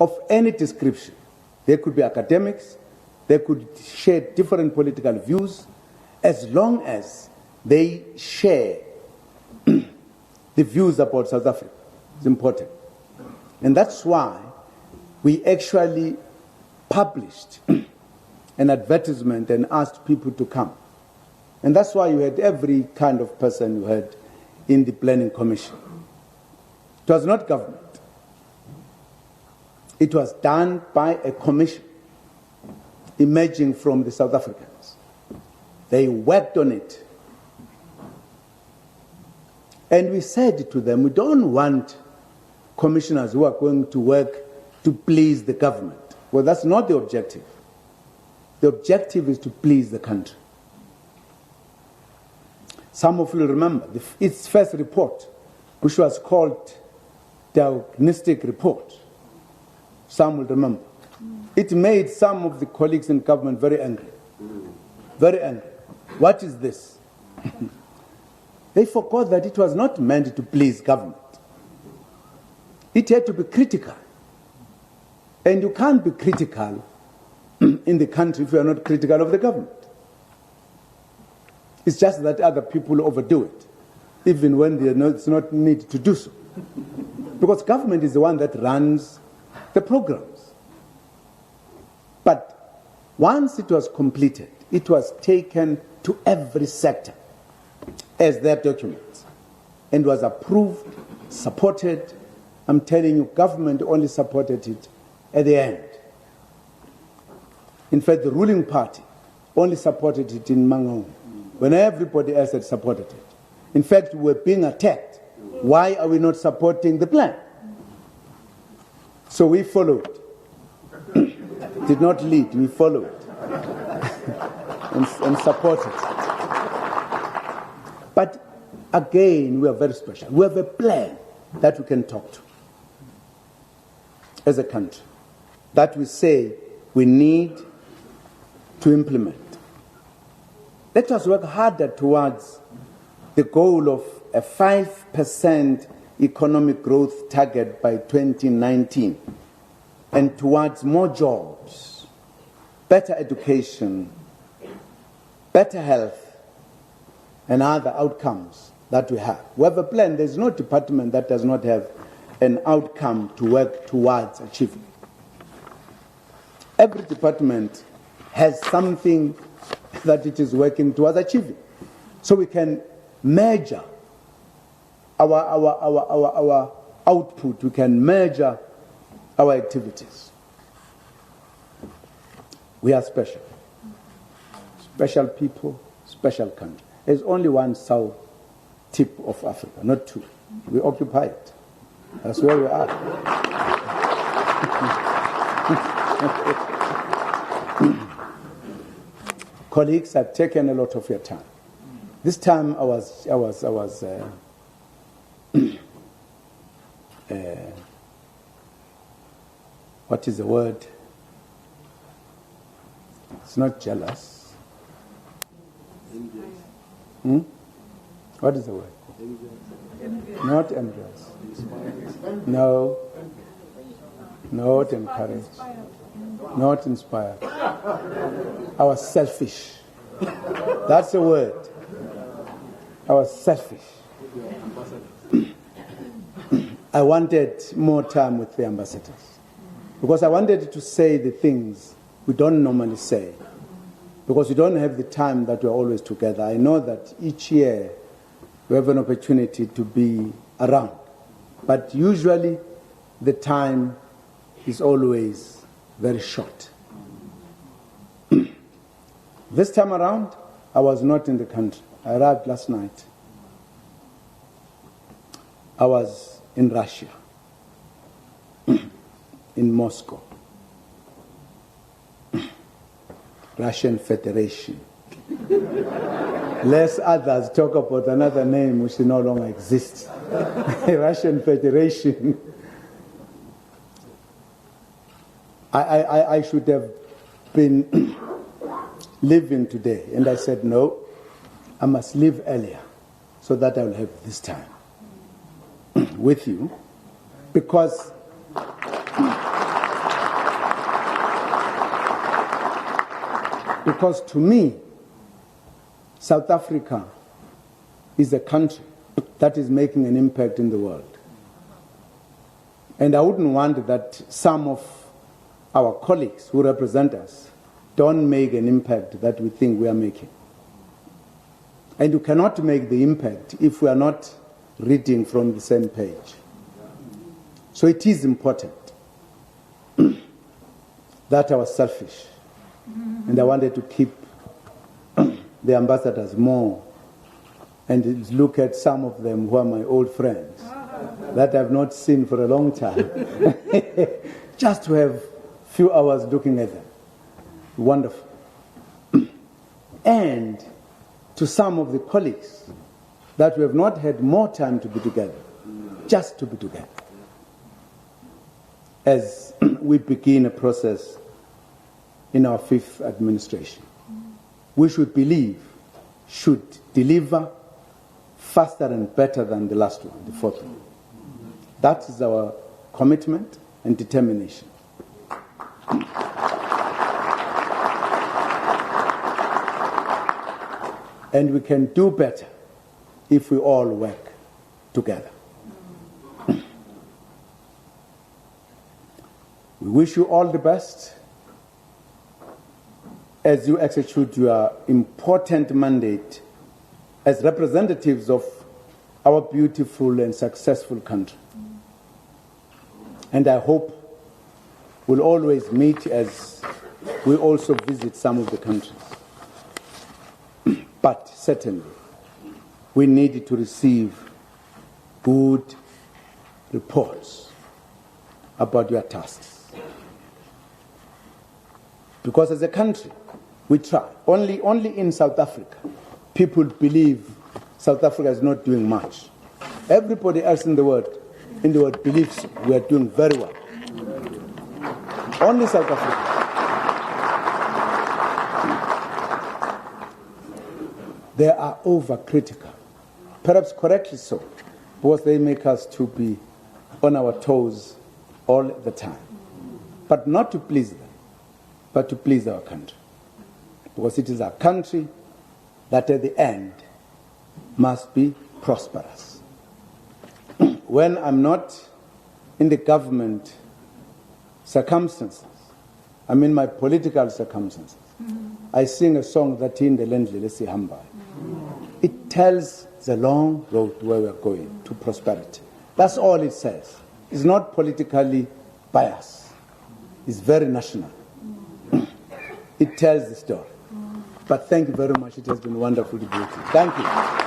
of any description. They could be academics, they could share different political views, as long as they share the views about South Africa. It's important. And that's why we actually published an advertisement and asked people to come. And that's why you had every kind of person you had in the Planning Commission. It was not government. It was done by a commission emerging from the South Africans. They worked on it. And we said to them, we don't want commissioners who are going to work to please the government. Well, that's not the objective. The objective is to please the country. Some of you will remember its first report, which was called Diagnostic Report. Some will remember. It made some of the colleagues in government very angry. Very angry. What is this? They forgot that it was not meant to please government. It had to be critical. And you can't be critical in the country if you are not critical of the government. It's just that other people overdo it, even when it's not need to do so. Because government is the one that runs the programs. But once it was completed, it was taken to every sector as their documents and was approved, supported. I'm telling you, government only supported it at the end. In fact, the ruling party only supported it in Mangaung, when everybody else had supported it. In fact, we were being attacked. Why are we not supporting the plan? So we followed. Did not lead, we followed. and supported. But again, we are very special. We have a plan that we can talk to as a country, that we say we need to implement. Let us work harder towards the goal of a 5% economic growth target by 2019 and towards more jobs, better education, better health, and other outcomes that we have. We have a plan. There's no department that does not have an outcome to work towards achieving. Every department has something that it is working towards achieving. So we can measure our output, we can measure our activities. We are special. Special people, special country. There's only one south tip of Africa, not two. We occupy it. That's where we are. Colleagues, I've taken a lot of your time. This time I was what is the word? It's not jealous. What is the word? Not envious. No. Not encouraged. Not inspired. I was selfish. That's the word. I was selfish. I wanted more time with the ambassadors because I wanted to say the things we don't normally say because we don't have the time that we're always together. I know that each year we have an opportunity to be around, but usually the time is always very short. This time around, I was not in the country. I arrived last night. I was in Russia, in Moscow, Russian Federation. Lest others talk about another name which no longer exists. Russian Federation. I should have been leaving today. And I said, no, I must leave earlier so that I will have this time with you. Because Because to me, South Africa is a country that is making an impact in the world. And I wouldn't want that some of our colleagues who represent us don't make an impact that we think we are making. And you cannot make the impact if we are not reading from the same page. So it is important that I was selfish. And I wanted to keep the ambassadors more and look at some of them who are my old friends that I've not seen for a long time. Just to have a few hours looking at them. Wonderful. And to some of the colleagues that we have not had more time to be together, just to be together. As we begin a process in our fifth administration, which we believe should deliver faster and better than the last one, the fourth one. That is our commitment and determination. And we can do better if we all work together. We wish you all the best as you execute your important mandate as representatives of our beautiful and successful country. And I hope we'll always meet as we also visit some of the countries. But certainly, we need to receive good reports about your tasks. Because as a country, we try. Only in South Africa, people believe South Africa is not doing much. Everybody else in the world believes we are doing very well. Only South Africa. They are overcritical, perhaps correctly so, because they make us to be on our toes all the time. But not to please them, but to please our country. Because it is our country that at the end must be prosperous. When I'm not in the government circumstances, I'm in my political circumstances, I sing a song that in the land, let's say, Hamba. It tells the long road where we're going to prosperity. That's all it says. It's not politically biased. It's very national. It tells the story. But thank you very much. It has been wonderful to be with you. Thank you.